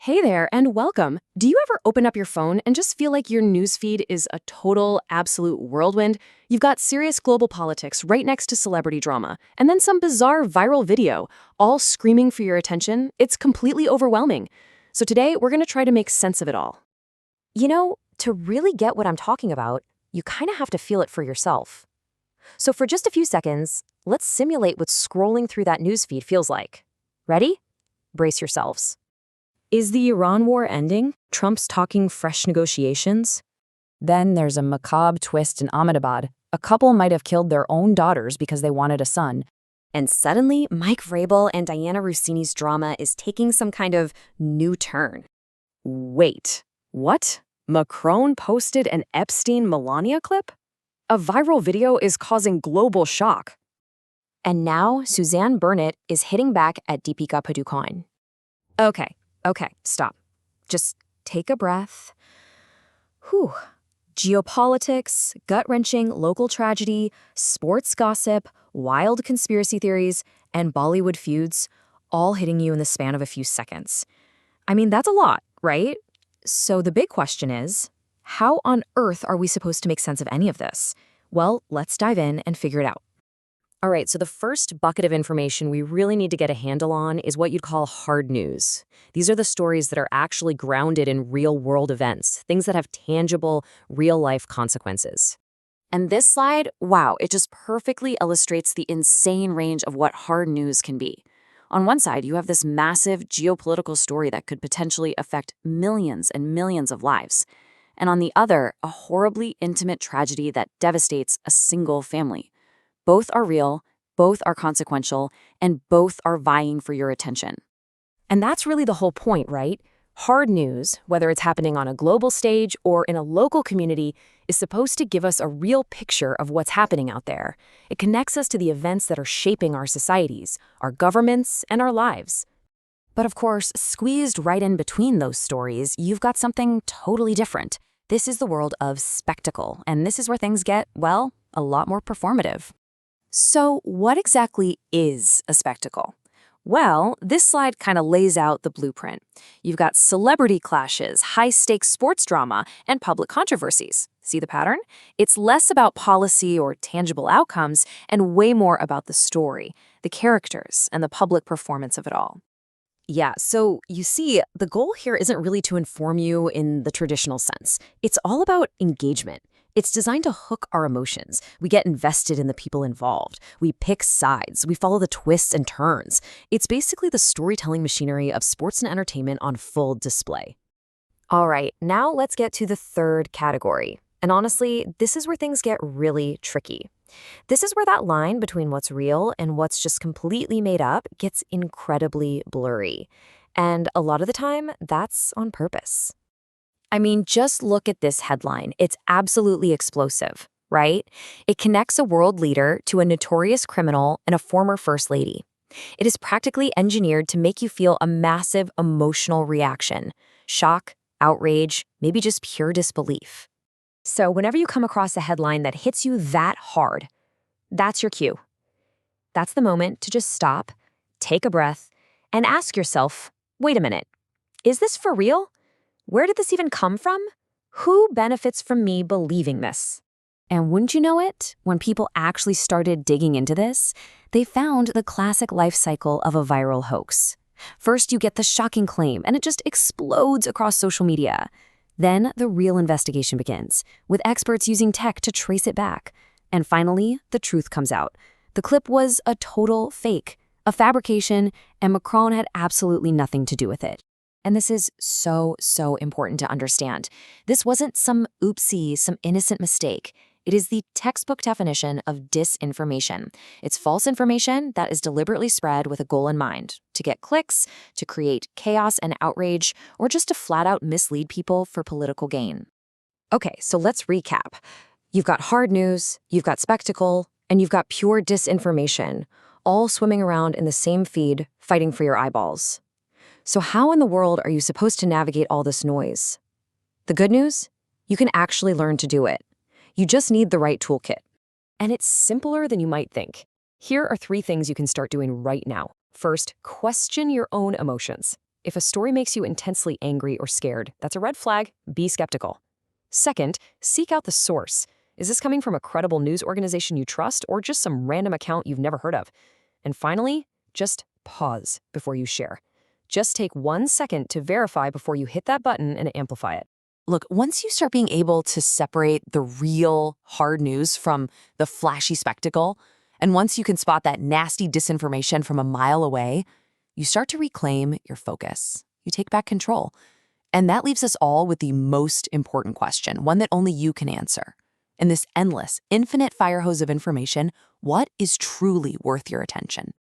Hey there, and welcome. Do you ever open up your phone and just feel like your newsfeed is a total, absolute whirlwind? You've got serious global politics right next to celebrity drama, and then some bizarre viral video, all screaming for your attention. It's completely overwhelming. So today, we're going to try to make sense of it all. To really get what I'm talking about, you kind of have to feel it for yourself. So for just a few seconds, let's simulate what scrolling through that newsfeed feels like. Ready? Brace yourselves. Is the Iran war ending? Trump's talking fresh negotiations? Then there's a macabre twist in Ahmedabad. A couple might have killed their own daughters because they wanted a son. And suddenly, Mike Vrabel and Diana Rossini's drama is taking some kind of new turn. Wait, what? Macron posted an Epstein-Melania clip? A viral video is causing global shock. And now, Suzanne Burnett is hitting back at Deepika Padukone. Okay, stop. Just take a breath. Whew. Geopolitics, gut-wrenching local tragedy, sports gossip, wild conspiracy theories, and Bollywood feuds, all hitting you in the span of a few seconds. I mean, that's a lot, right? So the big question is, how on earth are we supposed to make sense of any of this? Well, let's dive in and figure it out. All right, so the first bucket of information we really need to get a handle on is what you'd call hard news. These are the stories that are actually grounded in real-world events, things that have tangible, real-life consequences. And this slide, wow, it just perfectly illustrates the insane range of what hard news can be. On one side, you have this massive geopolitical story that could potentially affect millions and millions of lives. And on the other, a horribly intimate tragedy that devastates a single family. Both are real, both are consequential, and both are vying for your attention. And that's really the whole point, right? Hard news, whether it's happening on a global stage or in a local community, is supposed to give us a real picture of what's happening out there. It connects us to the events that are shaping our societies, our governments, and our lives. But of course, squeezed right in between those stories, you've got something totally different. This is the world of spectacle, and this is where things get, well, a lot more performative. So what exactly is a spectacle? Well, this slide kind of lays out the blueprint. You've got celebrity clashes, high-stakes sports drama, and public controversies. See the pattern? It's less about policy or tangible outcomes and way more about the story, the characters, and the public performance of it all. Yeah, so you see, the goal here isn't really to inform you in the traditional sense. It's all about engagement. It's designed to hook our emotions. We get invested in the people involved. We pick sides. We follow the twists and turns. It's basically the storytelling machinery of sports and entertainment on full display. All right, now let's get to the third category. And honestly, this is where things get really tricky. This is where that line between what's real and what's just completely made up gets incredibly blurry. And a lot of the time, that's on purpose. I mean, just look at this headline. It's absolutely explosive, right? It connects a world leader to a notorious criminal and a former first lady. It is practically engineered to make you feel a massive emotional reaction: shock, outrage, maybe just pure disbelief. So whenever you come across a headline that hits you that hard, that's your cue. That's the moment to just stop, take a breath, and ask yourself, wait a minute, is this for real? Where did this even come from? Who benefits from me believing this? And wouldn't you know it, when people actually started digging into this, they found the classic life cycle of a viral hoax. First, you get the shocking claim, and it just explodes across social media. Then the real investigation begins, with experts using tech to trace it back. And finally, the truth comes out. The clip was a total fake, a fabrication, and Macron had absolutely nothing to do with it. And this is so important to understand. This wasn't some oopsie, some innocent mistake. It is the textbook definition of disinformation. It's false information that is deliberately spread with a goal in mind: to get clicks, to create chaos and outrage, or just to flat out mislead people for political gain. Okay, so let's recap. You've got hard news, you've got spectacle, and you've got pure disinformation, all swimming around in the same feed, fighting for your eyeballs. So how in the world are you supposed to navigate all this noise? The good news? You can actually learn to do it. You just need the right toolkit. And it's simpler than you might think. Here are 3 things you can start doing right now. First, question your own emotions. If a story makes you intensely angry or scared, that's a red flag. Be skeptical. Second, seek out the source. Is this coming from a credible news organization you trust or just some random account you've never heard of? And finally, just pause before you share. Just take 1 second to verify before you hit that button and amplify it. Look, once you start being able to separate the real hard news from the flashy spectacle, and once you can spot that nasty disinformation from a mile away, you start to reclaim your focus. You take back control. And that leaves us all with the most important question, one that only you can answer. In this endless, infinite fire hose of information, what is truly worth your attention?